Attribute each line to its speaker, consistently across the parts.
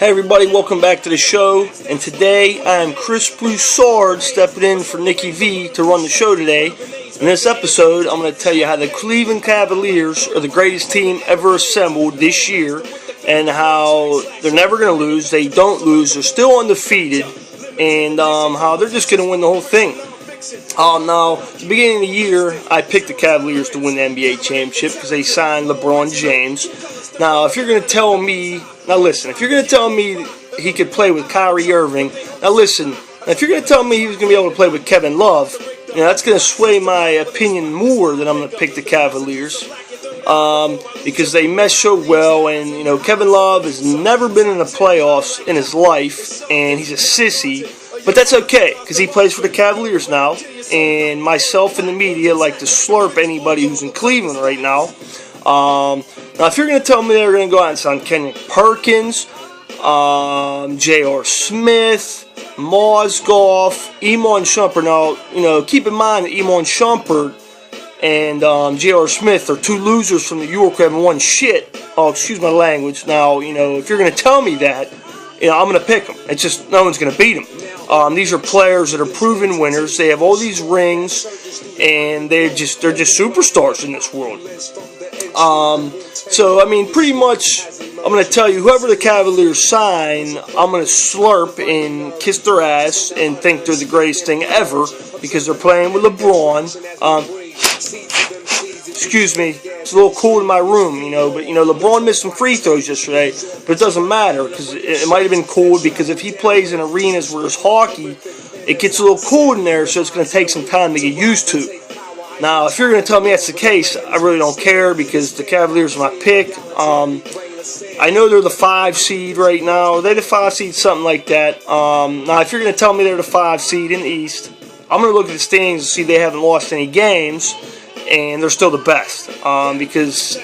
Speaker 1: Hey everybody, welcome back to the show, and today I am Chris Broussard stepping in for NickieV to run the show today. In this episode, I'm going to tell you how the Cleveland Cavaliers are the greatest team ever assembled this year, and how they're never going to lose, they don't lose, they're still undefeated, and how they're just going to win the whole thing. Now, at the beginning of the year, I picked the Cavaliers to win the NBA championship because they signed LeBron James. Now, if you're going to tell me, if you're going to tell me he could play with Kyrie Irving, if you're going to tell me he was going to be able to play with Kevin Love, that's going to sway my opinion more that I'm going to pick the Cavaliers because they mesh so well, and, Kevin Love has never been in the playoffs in his life, and he's a sissy. But that's okay, because he plays for the Cavaliers now, and myself and the media like to slurp anybody who's in Cleveland right now. Now, if you're going to tell me they're going to go out and sign Kenyon Perkins, J.R. Smith, Mozgov, Iman Shumpert. Now, keep in mind that Iman Shumpert and J.R. Smith are two losers from New York who haven't won shit. Oh, excuse my language. Now, if you're going to tell me that, I'm going to pick them. It's just no one's going to beat them. These are players that are proven winners. They have all these rings, and they're just superstars in this world. Pretty much, I'm going to tell you, whoever the Cavaliers sign, I'm going to slurp and kiss their ass and think they're the greatest thing ever because they're playing with LeBron. Excuse me, it's a little cool in my room, but, LeBron missed some free throws yesterday, but it doesn't matter, because it might have been cool, because if he plays in arenas where there's hockey, it gets a little cold in there, so it's going to take some time to get used to. Now, if you're going to tell me that's the case, I really don't care, because the Cavaliers are my pick. I know they're the 5 seed right now. They're the 5 seed, something like that. Now, if you're going to tell me they're the 5 seed in the East, I'm going to look at the standings and see they haven't lost any games, and they're still the best, because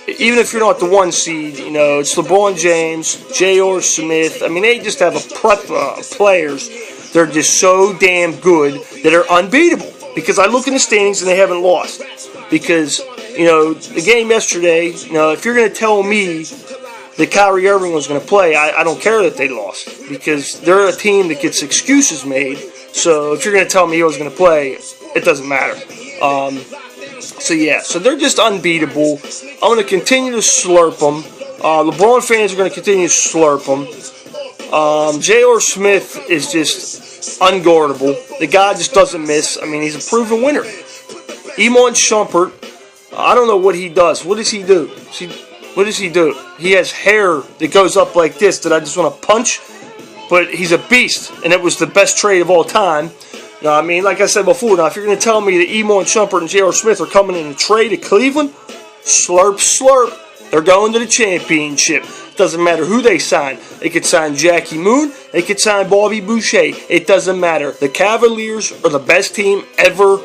Speaker 1: even if you're not the 1 seed, it's LeBron James, J.R. Smith. They just have a plethora of players. They're just so damn good that are unbeatable, because I look in the standings and they haven't lost. Because, the game yesterday, if you're going to tell me that Kyrie Irving was going to play, I don't care that they lost, because they're a team that gets excuses made. So if you're going to tell me he was going to play, it doesn't matter. So they're just unbeatable. I'm going to continue to slurp them. LeBron fans are going to continue to slurp them. J.R. Smith is just unguardable. The guy just doesn't miss. He's a proven winner. Iman Shumpert, I don't know what he does. What does he do? He has hair that goes up like this that I just want to punch. But he's a beast, and it was the best trade of all time. Like I said before, if you're going to tell me that Iman Shumpert and J.R. Smith are coming in a trade to Cleveland, slurp, slurp. They're going to the championship. Doesn't matter who they sign. They could sign Jackie Moon. They could sign Bobby Boucher. It doesn't matter. The Cavaliers are the best team ever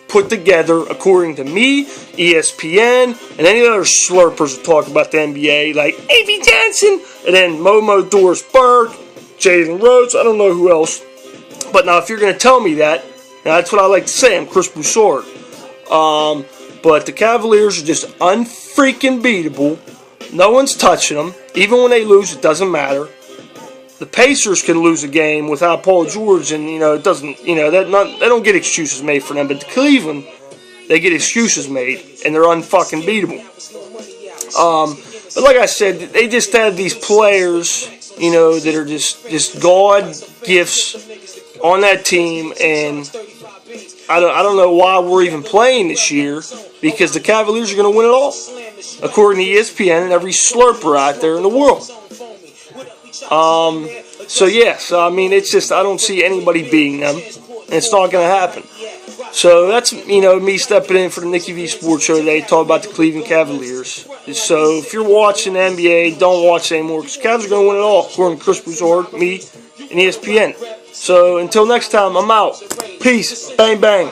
Speaker 1: put together, according to me, ESPN, and any other slurpers that talk about the NBA, like A.V. Johnson, and then Momo Doris Burke, Jalen Rhodes. I don't know who else. But now, if you're going to tell me that, that's what I like to say. I'm Chris Broussard. But the Cavaliers are just unfreaking beatable. No one's touching them. Even when they lose, it doesn't matter. The Pacers can lose a game without Paul George, and it doesn't. They don't get excuses made for them. But the Cleveland, they get excuses made, and they're unfucking beatable. But like I said, they just have these players, that are just God gifts on that team, and I don't know why we're even playing this year, because the Cavaliers are going to win it all, according to ESPN and every slurper out there in the world. It's just, I don't see anybody beating them, and it's not going to happen. So that's, me stepping in for the NickieV Sports Show today, talk about the Cleveland Cavaliers. So if you're watching the NBA, don't watch it anymore, because the Cavs are going to win it all, according to Chris Broussard, me, and ESPN. So until next time, I'm out. Peace. Bang, bang.